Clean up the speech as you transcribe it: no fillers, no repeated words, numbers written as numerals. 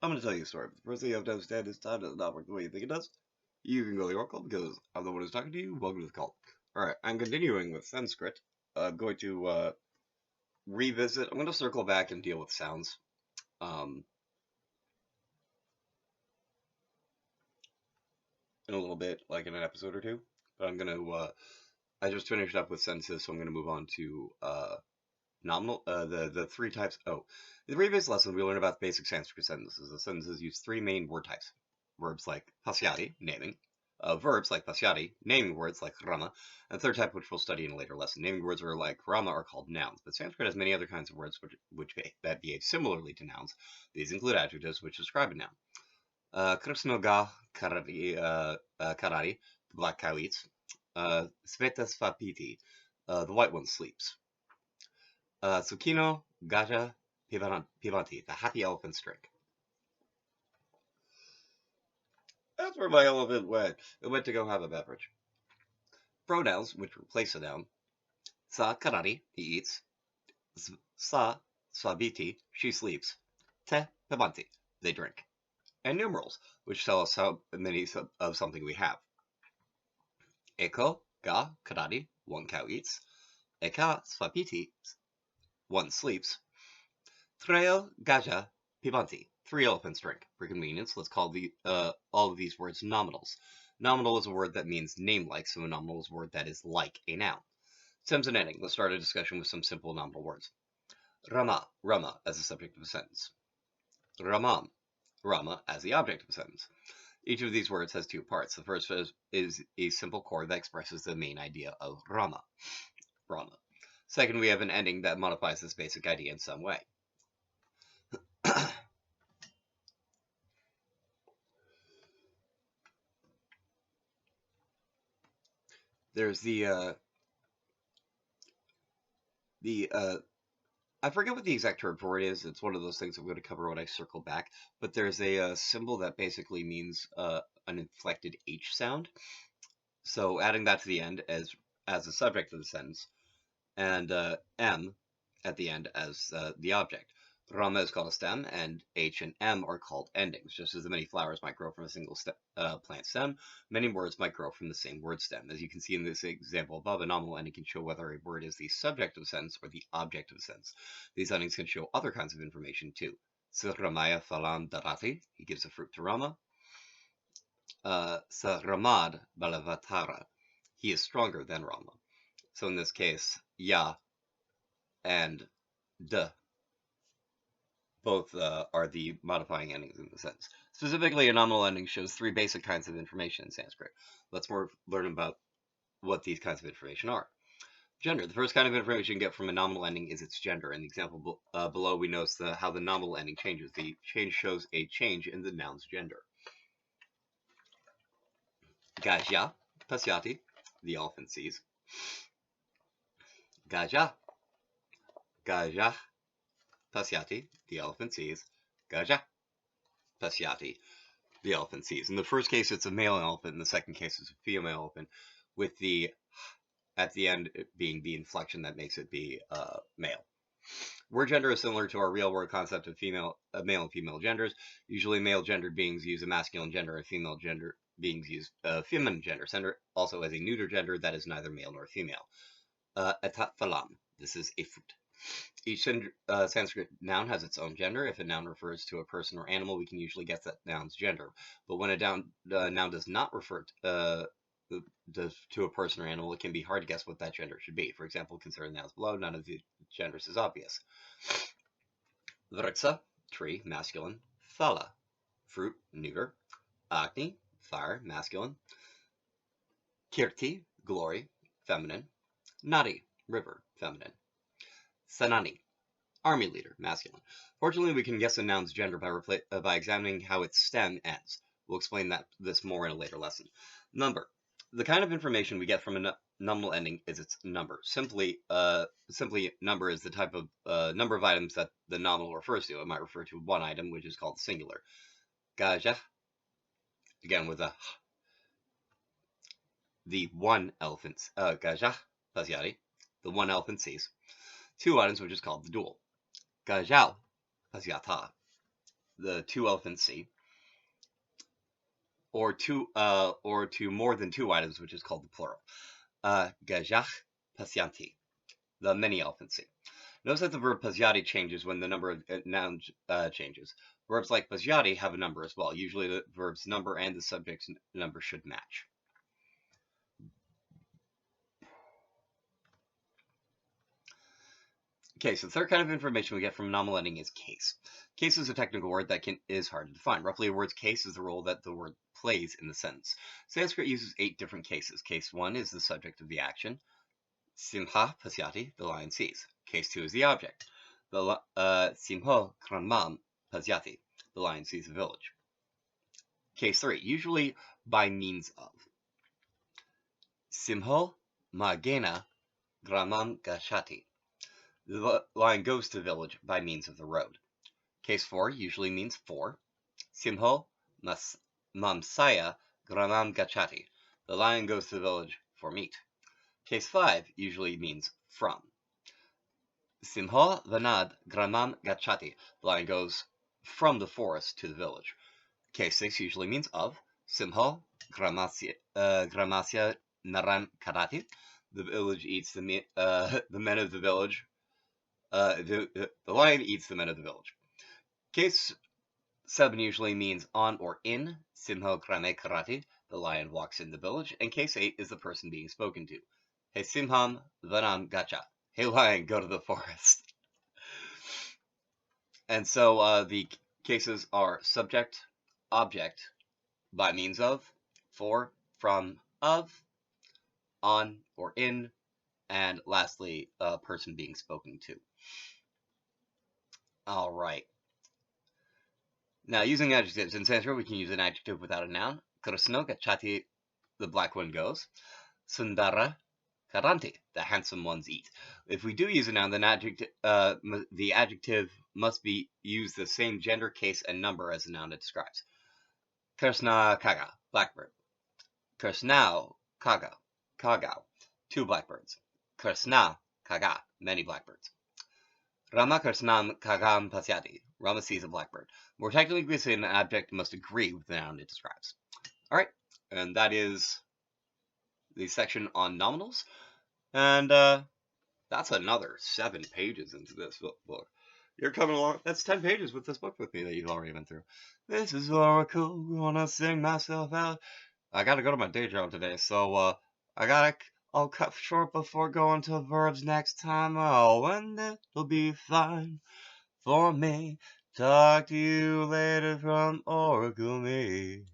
I'm going to tell you a story. But the first thing you have to understand is time does not work the way you think it does. You can go to your call because I'm the one who's talking to you. Welcome to the call. Alright, I'm continuing with Sanskrit. I'm going to revisit. I'm going to circle back and deal with sounds. In a little bit, like in an episode or two. But I'm going to. I just finished up with sentences, so I'm going to move on to nominal. The three types. Oh, in the previous lesson, we learned about basic Sanskrit sentences. The sentences use three main word types: verbs like pasyati, naming; verbs like pasyati, naming words like rama; and the third type, which we'll study in a later lesson. Naming words are like rama are called nouns, but Sanskrit has many other kinds of words that behave similarly to nouns. These include adjectives which describe a noun. Krasnoga Karari, the black cow eats. Sveta Svapiti, the white one sleeps. Tsukino Gaja Pivanti, the happy elephants drink. That's where my elephant went. It went to go have a beverage. Pronouns, which replace a noun. Sa Karari, he eats. Sa Svabiti, she sleeps. Te Pivanti, they drink. And numerals, which tell us how many of something we have. Eko ga karari, one cow eats. Eka svapiti, one sleeps. Treo gaja pivanti, three elephants drink. For convenience, let's call all of these words nominals. Nominal is a word that means name-like, so a nominal is a word that is like a noun. Stems and ending. Let's start a discussion with some simple nominal words. Rama, Rama as the subject of a sentence. Ramam, Rama as the object of a sentence. Each of these words has two parts. The first is a simple chord that expresses the main idea of Rama. Rama. Second, we have an ending that modifies this basic idea in some way. There's I forget what the exact term for it is. It's one of those things I'm going to cover when I circle back. But there's a symbol that basically means an inflected H sound. So adding that to the end as the subject of the sentence, and M at the end as the object. Rama is called a stem, and H and M are called endings. Just as many flowers might grow from a single plant stem, many words might grow from the same word stem. As you can see in this example above, a nominal ending can show whether a word is the subject of a sentence or the object of a sentence. These endings can show other kinds of information too. Sa Ramaya Falan Darati, he gives a fruit to Rama. Sa Ramad Balavatara, he is stronger than Rama. So in this case, Ya and D both are the modifying endings in the sentence. Specifically, a nominal ending shows three basic kinds of information in Sanskrit. Let's learn about what these kinds of information are. Gender. The first kind of information you can get from a nominal ending is its gender. In the example below, we notice how the nominal ending changes. The change shows a change in the noun's gender. Gajya, Pasyati, the elephant sees. Gaja, Gaja, Pasyati, the elephant sees. Gaja, Pasyati, the elephant sees. In the first case, it's a male elephant. In the second case, it's a female elephant, with the at the end being the inflection that makes it be male. Word gender is similar to our real word concept of male and female genders. Usually, male gendered beings use a masculine gender, and female gender beings use a feminine gender. Gender also has a neuter gender that is neither male nor female. Atat falam. This is a fruit. Each Sanskrit noun has its own gender. If a noun refers to a person or animal, we can usually guess that noun's gender. But when a noun does not refer to a person or animal, it can be hard to guess what that gender should be. For example, consider the nouns below. None of the genders is obvious. Vrtsa, tree, masculine. Phala, fruit, neuter. Agni, fire, masculine. Kirti, glory, feminine. Nadi, river, feminine. Sanani, army leader, masculine. Fortunately, we can guess a noun's gender by examining how its stem ends. We'll explain this more in a later lesson. Number. The kind of information we get from a nominal ending is its number. Simply, number is the type of number of items that the nominal refers to. It might refer to one item, which is called singular. Gaja, again with a the one elephant. Gaja, Pasyati, the one elephant sees. Two items, which is called the dual. Gajal, Pasyata, the two-elephant sea, or to more than two items, which is called the plural. Gajach pasyanti, the many-elephant sea. Notice that the verb pasyati changes when the number of nouns changes. Verbs like pasyati have a number as well. Usually the verb's number and the subject's number should match. Okay, so the third kind of information we get from nominal ending is case. Case is a technical word that is hard to define. Roughly, a word's case is the role that the word plays in the sentence. Sanskrit uses 8 different cases. Case 1 is the subject of the action. Simha pasyati, the lion sees. Case 2 is the object. The simho kranmam pasyati, the lion sees the village. Case 3, usually by means of. Simho magena gramam gachati. The lion goes to the village by means of the road. Case 4 usually means for. Simho mamsaya gramam gachati. The lion goes to the village for meat. Case 5 usually means from. Simho vanad gramam gachati. The lion goes from the forest to the village. Case 6 usually means of. Simho gramasya naram karati. The village eats the men of the village. The lion eats the men of the village. Case 7 usually means on or in. Simho grame karati. The lion walks in the village. And case 8 is the person being spoken to. Hey simham vanam gacha. Hey lion, go to the forest. And so the cases are subject, object, by means of, for, from, of, on or in, and lastly, a person being spoken to. All right. Now, using adjectives. In Sanskrit, we can use an adjective without a noun. Krishna gachati, the black one goes. Sundara karanti, the handsome ones eat. If we do use a noun, then the adjective must be used the same gender, case, and number as the noun it describes. Krishna kaga, blackbird. Krishnao kaga, kagao, 2 blackbirds. Krishna kaga, many blackbirds. Rama Krishnam kagam pasyati. Rama sees a blackbird. More technically, we say an adjective must agree with the noun it describes. All right, and that is the section on nominals. And that's another 7 pages into this book. You're coming along. That's 10 pages with this book with me that you've already been through. This is Oracle, gonna sing myself out. I gotta go to my day job today, so I'll cut short before going to verbs next time. Oh, and it'll be fine for me. Talk to you later from Oracle Me.